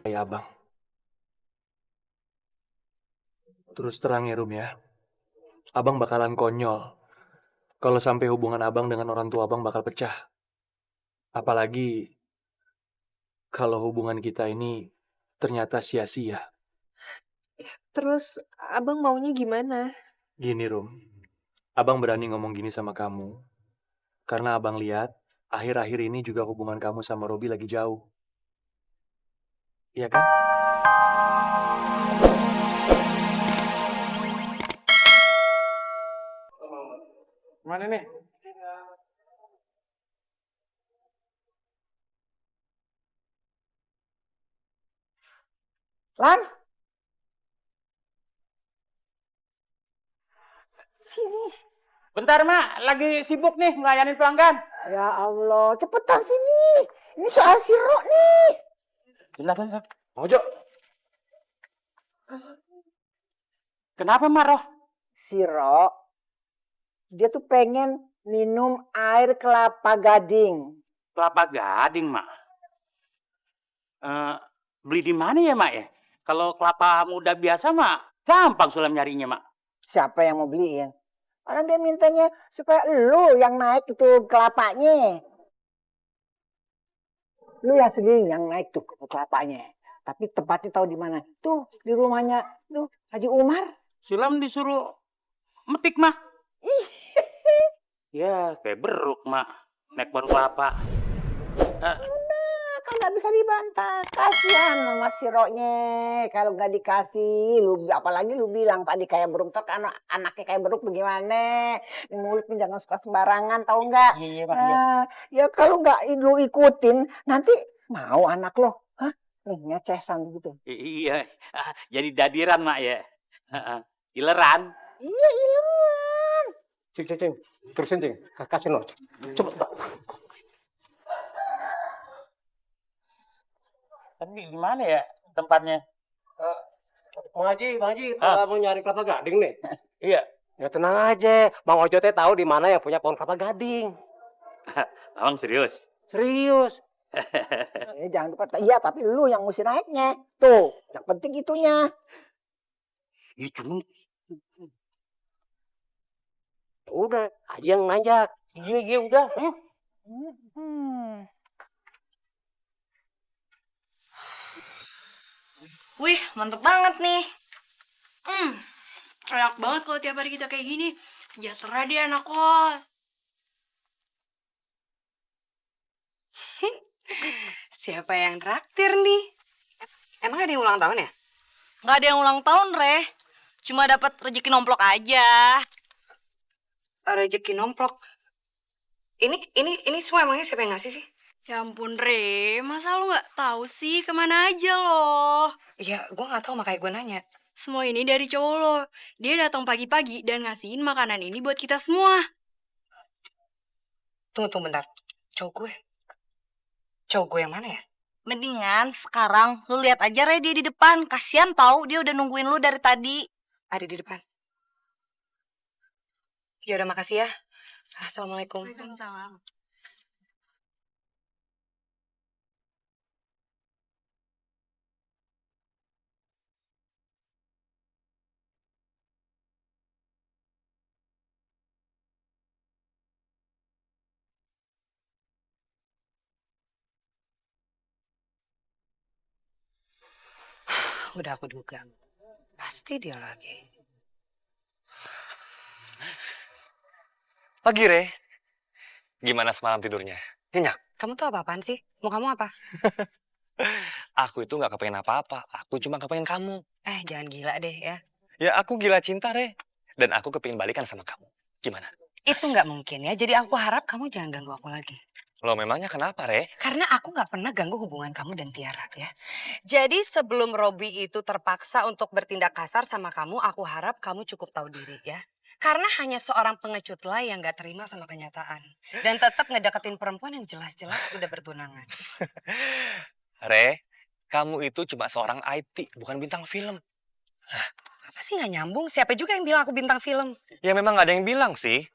Ya abang. Terus terang ya Rum ya, abang bakalan konyol kalau sampai hubungan abang dengan orang tua abang bakal pecah. Apalagi kalau hubungan kita ini ternyata sia-sia. Terus abang maunya gimana? Gini Rum, abang berani ngomong gini sama kamu karena abang lihat akhir-akhir ini juga hubungan kamu sama Robi lagi jauh. Iya kan? Mana nih? Lan, sini. Bentar, Mak. Lagi sibuk nih ngelayanin pelanggan. Ya Allah, cepetan sini. Ini soal sirup nih. Bentar. Ojo. Kenapa, Mak, Roh? Sirup, dia tuh pengen minum air kelapa gading. Kelapa gading, Mak. Beli di mana ya, Mak ya? Kalau kelapa muda biasa, Mak, gampang Sulam nyarinya, Mak. Siapa yang mau beliin? Orang dia mintanya supaya lu yang naik itu kelapanya. Lu yang sendiri yang naik tuh kelapanya. Tapi tempatnya tahu di mana? Tuh, di rumahnya tuh Haji Umar. Sulam disuruh metik, Mak. Ya, kayak beruk, Mak. Naik baru kelapa. Kan nggak bisa dibantah, kasihan sama si Roknya kalau nggak dikasih. Lu apalagi lu bilang tadi kayak beruk, tuh kan anaknya kayak beruk bagaimana? Di mulutnya jangan suka sembarangan, tahu nggak? Iya, Mak. Iya. Ya kalau nggak lu ikutin nanti mau anak lo, hah? Nih ngecesan gitu. Iya, jadi dadiran, Mak ya. Ileran. Iya ilan. Cing. Terusin, Cing. Kasih no. Coba. Tapi di mana ya tempatnya? Bang Haji, kalau mau nyari kelapa gading nih. Iya. Ya tenang aja. Bang Ojo teh tahu di mana yang punya pohon kelapa gading. Abang serius? Serius. Jangan lupa, iya tapi lu yang mesti naiknya. Tuh, yang penting itunya. Itu. Udah, Haji yang nanjak. Iya udah. Wih, mantep banget nih. Enak banget kalau tiap hari kita kayak gini. Sejahtera dia anak kos. Siapa yang traktir nih? Emang ada yang ulang tahun ya? Nggak ada yang ulang tahun, Reh. Cuma dapat rezeki nomplok aja. Rezeki nomplok. Ini semua emangnya siapa yang ngasih sih? Ya ampun, Re. Masa lu nggak tahu sih kemana aja loh? Ya, gue nggak tahu makanya gue nanya. Semua ini dari cowok lo. Dia datang pagi-pagi dan ngasihin makanan ini buat kita semua. Tunggu bentar. Cowok gue yang mana ya? Mendingan sekarang lu lihat aja Re dia di depan. Kasian tahu dia udah nungguin lu dari tadi. Ada di depan. Ya udah makasih ya. Assalamualaikum. Waalaikumsalam. Udah aku duga. Pasti dia lagi. Pagi, Re. Gimana semalam tidurnya? Nyenyak? Kamu tuh apa-apaan sih? Mau kamu apa? Aku itu nggak kepengen apa-apa. Aku cuma kepengen kamu. Jangan gila deh ya. Ya, aku gila cinta, Re. Dan aku kepengen balikan sama kamu. Gimana? Itu nggak mungkin ya. Jadi aku harap kamu jangan ganggu aku lagi. Lo memangnya kenapa, Re? Karena aku nggak pernah ganggu hubungan kamu dan Tiara ya. Jadi sebelum Robi itu terpaksa untuk bertindak kasar sama kamu, aku harap kamu cukup tahu diri ya. Karena hanya seorang pengecut lah yang nggak terima sama kenyataan. Dan tetap ngedeketin perempuan yang jelas-jelas udah bertunangan. Re, kamu itu cuma seorang IT, bukan bintang film. Apa sih nggak nyambung? Siapa juga yang bilang aku bintang film? Ya memang nggak ada yang bilang sih.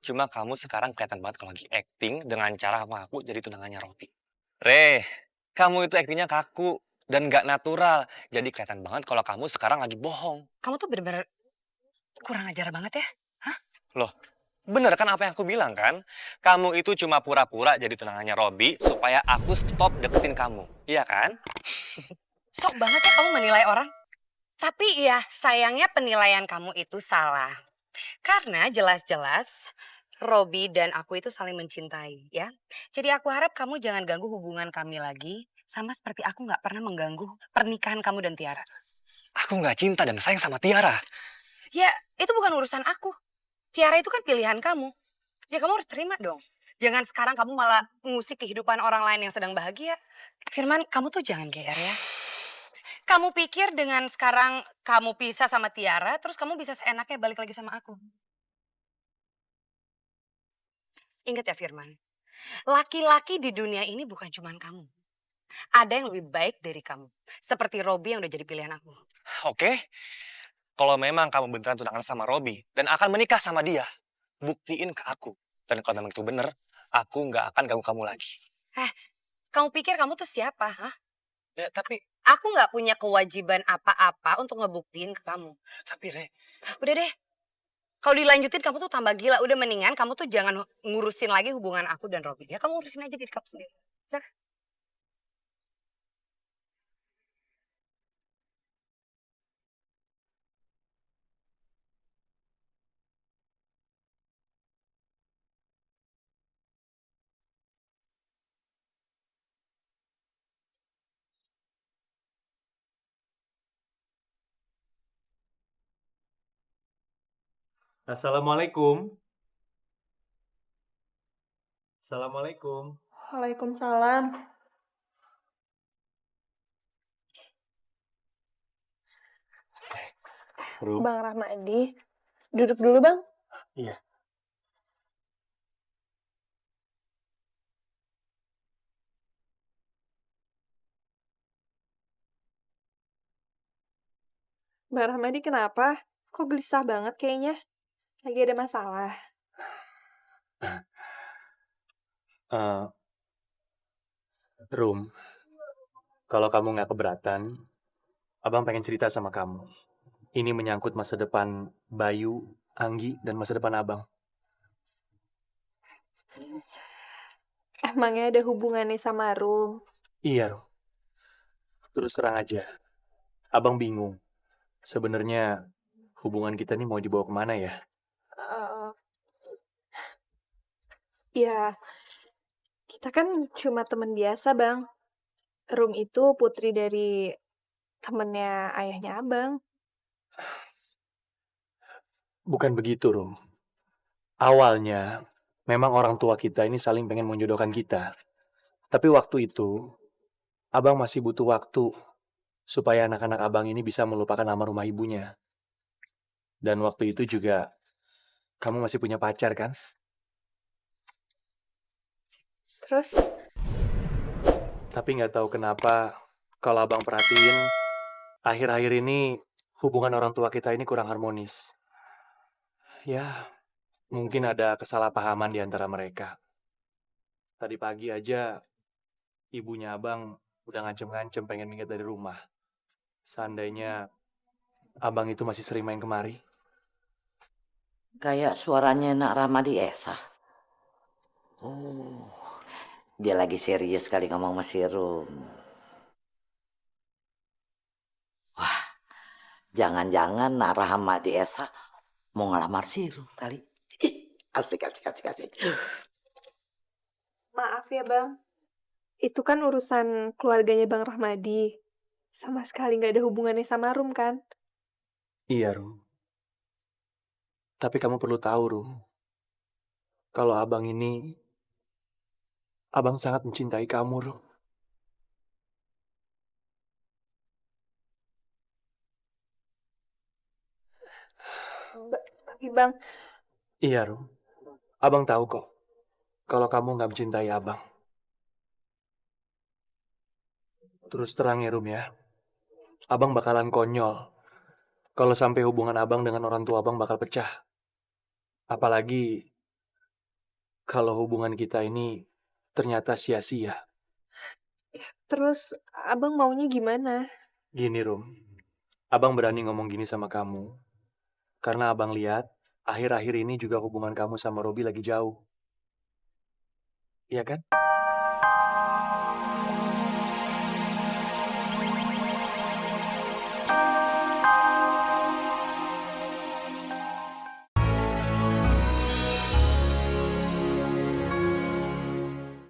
Cuma kamu sekarang kelihatan banget kalau lagi acting dengan cara kamu aku jadi tunangannya Robi. Re, kamu itu actingnya kaku. dan nggak natural. Jadi kelihatan banget kalau kamu sekarang lagi bohong. Kamu tuh bener-bener kurang ajar banget ya. Loh, bener kan apa yang aku bilang kan? Kamu itu cuma pura-pura jadi tunangannya Robi supaya aku stop deketin kamu. Iya kan? Sok banget ya kamu menilai orang. Tapi ya sayangnya penilaian kamu itu salah. Karena jelas-jelas Robi dan aku itu saling mencintai ya. Jadi aku harap kamu jangan ganggu hubungan kami lagi. Sama seperti aku nggak pernah mengganggu pernikahan kamu dan Tiara. Aku nggak cinta dan sayang sama Tiara. Ya itu bukan urusan aku. Tiara itu kan pilihan kamu. Ya kamu harus terima dong. Jangan sekarang kamu malah mengusik kehidupan orang lain yang sedang bahagia. Firman, kamu tuh jangan GR ya. Kamu pikir dengan sekarang kamu pisah sama Tiara, terus kamu bisa seenaknya balik lagi sama aku. Ingat ya Firman, laki-laki di dunia ini bukan cuma kamu. Ada yang lebih baik dari kamu. Seperti Robi yang udah jadi pilihan aku. Oke? Kalau memang kamu beneran tunangan sama Robi dan akan menikah sama dia, buktiin ke aku. Dan kalau memang itu bener, aku nggak akan ganggu kamu lagi. Kamu pikir kamu tuh siapa? Hah? Ya, tapi Aku nggak punya kewajiban apa-apa untuk ngebuktiin ke kamu. Re, Udah deh. Kalau dilanjutin kamu tuh tambah gila. Udah mendingan kamu tuh jangan ngurusin lagi hubungan aku dan Robi. Ya kamu urusin aja diri kamu sendiri. Bisa? Assalamualaikum. Assalamualaikum. Waalaikumsalam. Rum. Bang Rahmadi, duduk dulu Bang. Iya. Bang Rahmadi kenapa? Kok gelisah banget kayaknya? Lagi ada masalah. Eh, Rum, kalau kamu nggak keberatan, Abang pengen cerita sama kamu. Ini menyangkut masa depan Bayu, Anggi, dan masa depan Abang. Emangnya ada hubungannya sama Rum? Iya, Rum. Terus terang aja, Abang bingung. Sebenarnya hubungan kita nih mau dibawa kemana ya? Eh, ya, kita kan cuma teman biasa Bang. Rum itu putri dari temennya ayahnya Abang. Bukan begitu, Rum. Awalnya, memang orang tua kita ini saling pengen menjodohkan kita. Tapi waktu itu, Abang masih butuh waktu supaya anak-anak Abang ini bisa melupakan nama rumah ibunya. Dan waktu itu juga, kamu masih punya pacar kan? Terus, Tapi nggak tahu kenapa, kalau Abang perhatiin, akhir-akhir ini hubungan orang tua kita ini kurang harmonis. Ya, mungkin ada kesalahpahaman di antara mereka. Tadi pagi aja, ibunya Abang udah ngancem-ngancem pengen minggat dari rumah. Seandainya Abang itu masih sering main kemari. Kayak suaranya Nak Ramadi Esa. Oh, dia lagi serius kali ngomong sama si Rum. Wah, jangan-jangan Nak Ramadi Esa mau ngelamar si Rum kali. Asik, asik, asik, asik. maaf ya Bang. Itu kan urusan keluarganya Bang Rahmadi. Sama sekali nggak ada hubungannya sama Rum kan? Iya, Rum. Tapi kamu perlu tahu, Rum. Kalau Abang ini, Abang sangat mencintai kamu, Rum. Tapi Bang, Iya, Rum. Abang tahu kok, kalau kamu nggak mencintai Abang. Terus terang ya, Rum ya. Abang bakalan konyol kalau sampai hubungan Abang dengan orang tua Abang bakal pecah. Apalagi kalau hubungan kita ini ternyata sia-sia. Terus abang maunya gimana? Gini, Rum. Abang berani ngomong gini sama kamu. Karena abang lihat, akhir-akhir ini juga hubungan kamu sama Robi lagi jauh. Iya kan?